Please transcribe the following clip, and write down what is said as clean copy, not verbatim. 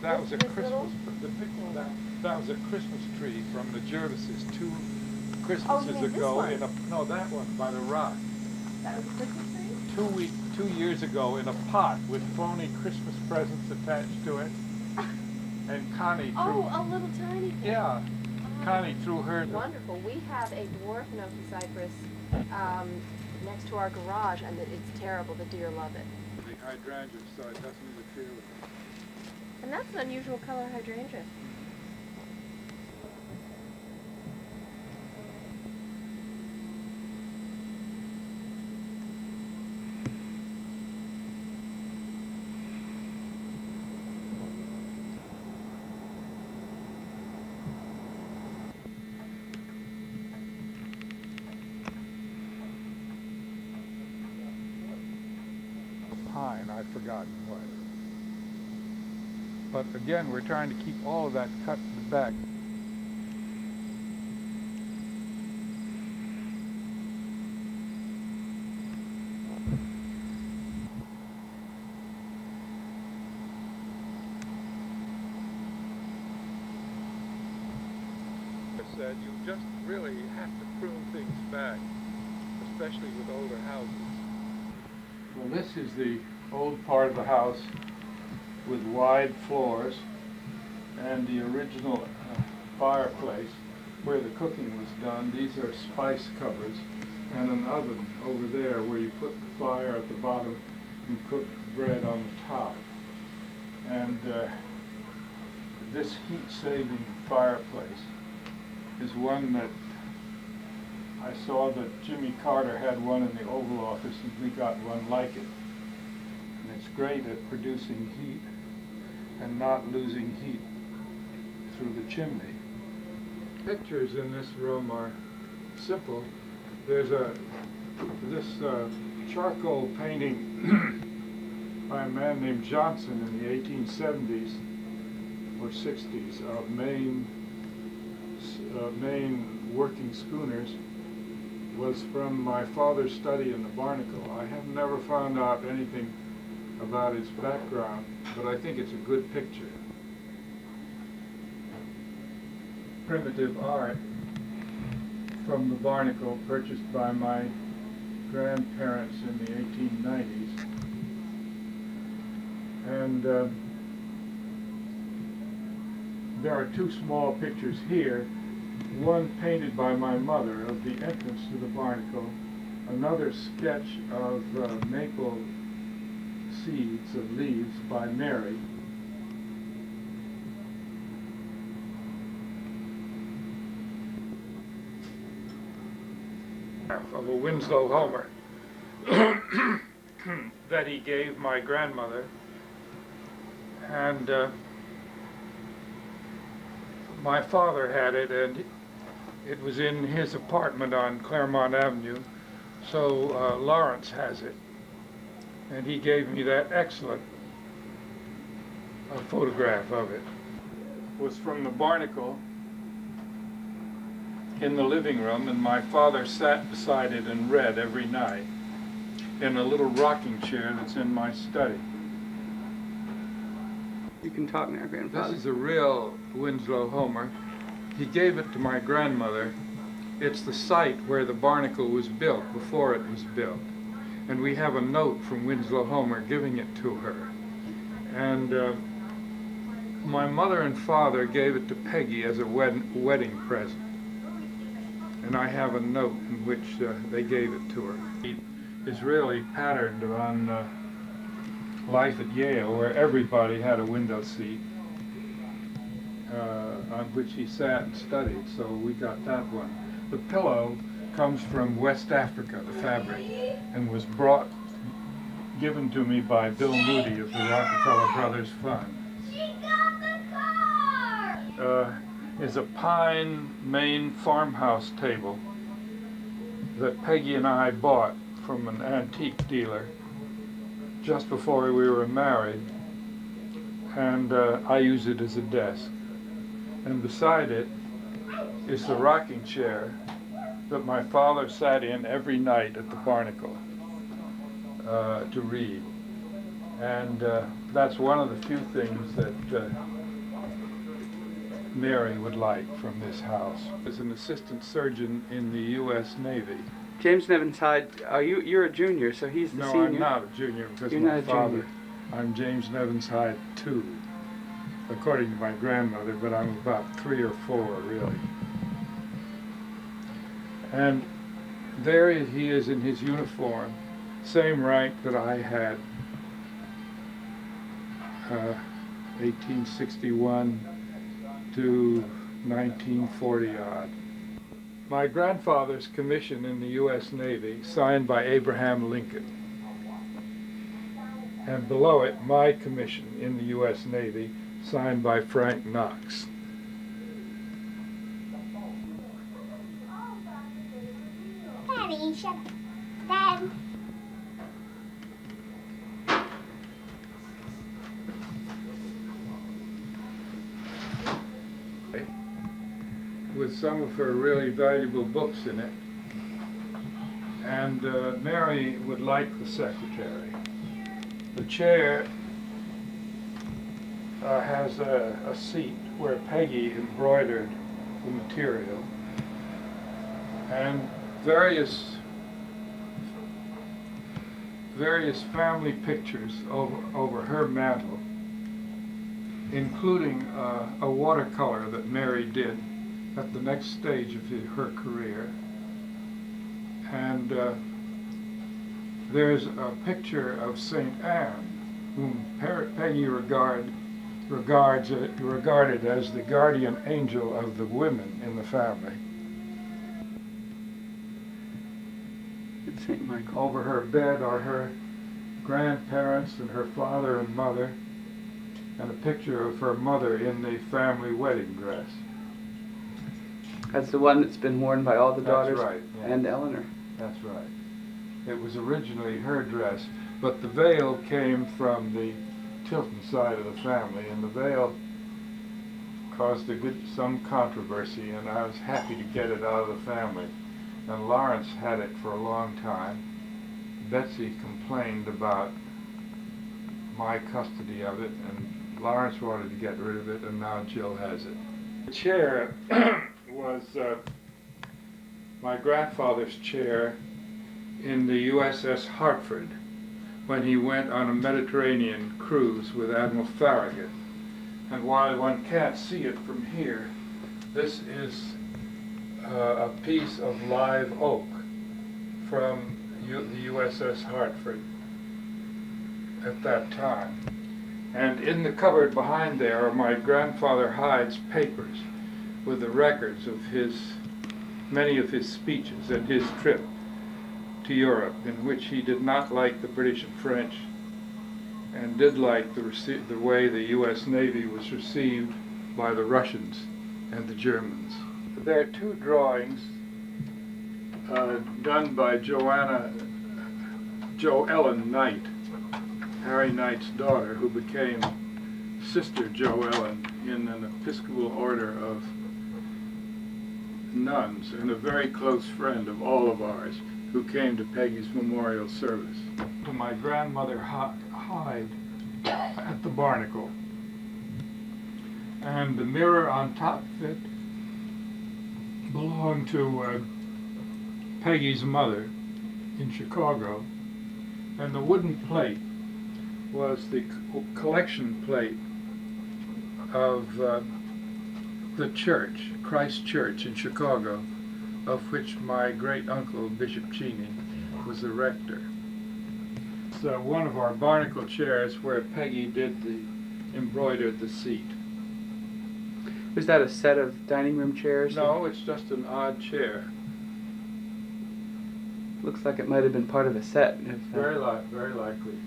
That was a Christmas. The picture that was a Christmas tree from the Jervises 2 Christmases ago in a that one by the rock. That was a Christmas tree? 2 years ago in a pot with phony Christmas presents attached to it. And Connie threw. Oh, a little tiny thing. Yeah. Connie threw her. Wonderful. We have a dwarf Noki cypress next to our garage, and it's terrible. The deer love it. The hydrangea, so it doesn't interfere with it. And that's an unusual color hydrangea. Pine, I've forgotten what. But again, we're trying to keep all of that cut in the back. I said, you just really have to prune things back, especially with older houses. Well, this is the old part of the house with wide floors and the original fireplace where the cooking was done. These are spice cupboards and an oven over there where you put the fire at the bottom and cook bread on the top. And this heat-saving fireplace is one that I saw that Jimmy Carter had one in the Oval Office, and we got one like it. And it's great at producing heat and not losing heat through the chimney. Pictures in this room are simple. There's this charcoal painting by a man named Johnson in the 1870s or 60s of Maine working schooners. Was from my father's study in the Barnacle. I have never found out anything about his background, but I think it's a good picture. Primitive art from the Barnacle, purchased by my grandparents in the 1890s. And there are two small pictures here. One painted by my mother of the entrance to the Barnacle, another sketch of maple seeds of leaves by Mary. Of a Winslow Homer that he gave my grandmother, and my father had it, and it was in his apartment on Claremont Avenue, so Lawrence has it. And he gave me that excellent photograph of it. It was from the Barnacle in the living room, and my father sat beside it and read every night in a little rocking chair that's in my study. You can talk now, Grandfather. This is a real Winslow Homer. He gave it to my grandmother. It's the site where the Barnacle was built, before it was built. And we have a note from Winslow Homer giving it to her. And my mother and father gave it to Peggy as a wedding present. And I have a note in which they gave it to her. It is really patterned on life at Yale, where everybody had a window seat on which he sat and studied, so we got that one. The pillow comes from West Africa, the fabric, and was given to me by Bill Moody of the Rockefeller Brothers Fund. She got the car! Is a pine Maine farmhouse table that Peggy and I bought from an antique dealer just before we were married, and I use it as a desk. And beside it is the rocking chair that my father sat in every night at the Barnacle to read. And that's one of the few things that Mary would like from this house. As an assistant surgeon in the U.S. Navy. James Nevins Hyde, you're a junior, so he's the No, senior. I'm not a junior because You're my not a father. junior. I'm James Nevins Hyde II, according to my grandmother, but I'm about 3 or 4 really. And there he is in his uniform, same rank that I had, 1861 to 1940 odd. My grandfather's commission in the U.S. Navy, signed by Abraham Lincoln. And below it, my commission in the U.S. Navy, signed by Frank Knox. Daddy, shut up. Dad. With some of her really valuable books in it. And Mary would like the secretary. The chair has a seat where Peggy embroidered the material, and various family pictures over her mantel, including a watercolor that Mary did at the next stage of her career. And there's a picture of St. Anne, whom Peggy regarded as the guardian angel of the women in the family. It's St. Michael. Over her bed are her grandparents and her father and mother, and a picture of her mother in the family wedding dress. That's the one that's been worn by all the That's daughters right, yeah. and Eleanor. That's right. It was originally her dress, but the veil came from the Tilton side of the family, and the veil caused some controversy, and I was happy to get it out of the family. And Lawrence had it for a long time. Betsy complained about my custody of it, and Lawrence wanted to get rid of it, and now Jill has it. The chair was my grandfather's chair in the USS Hartford when he went on a Mediterranean cruise with Admiral Farragut. And while one can't see it from here, this is a piece of live oak from the USS Hartford at that time. And in the cupboard behind there are my grandfather Hyde's papers with the records of many of his speeches and his trip to Europe, in which he did not like the British and French, and did like the way the U.S. Navy was received by the Russians and the Germans. There are 2 drawings done by Jo Ellen Knight, Harry Knight's daughter, who became Sister Jo Ellen in an Episcopal order of nuns, and a very close friend of all of ours, who came to Peggy's memorial service. To my grandmother Hyde at the Barnacle. And the mirror on top of it belonged to Peggy's mother in Chicago, and the wooden plate was the collection plate of the church, Christ Church in Chicago, of which my great uncle Bishop Cheney was the rector. It's one of our Barnacle chairs where Peggy embroidered the seat. Was that a set of dining room chairs? No, it's just an odd chair. Looks like it might have been part of a set. Very likely.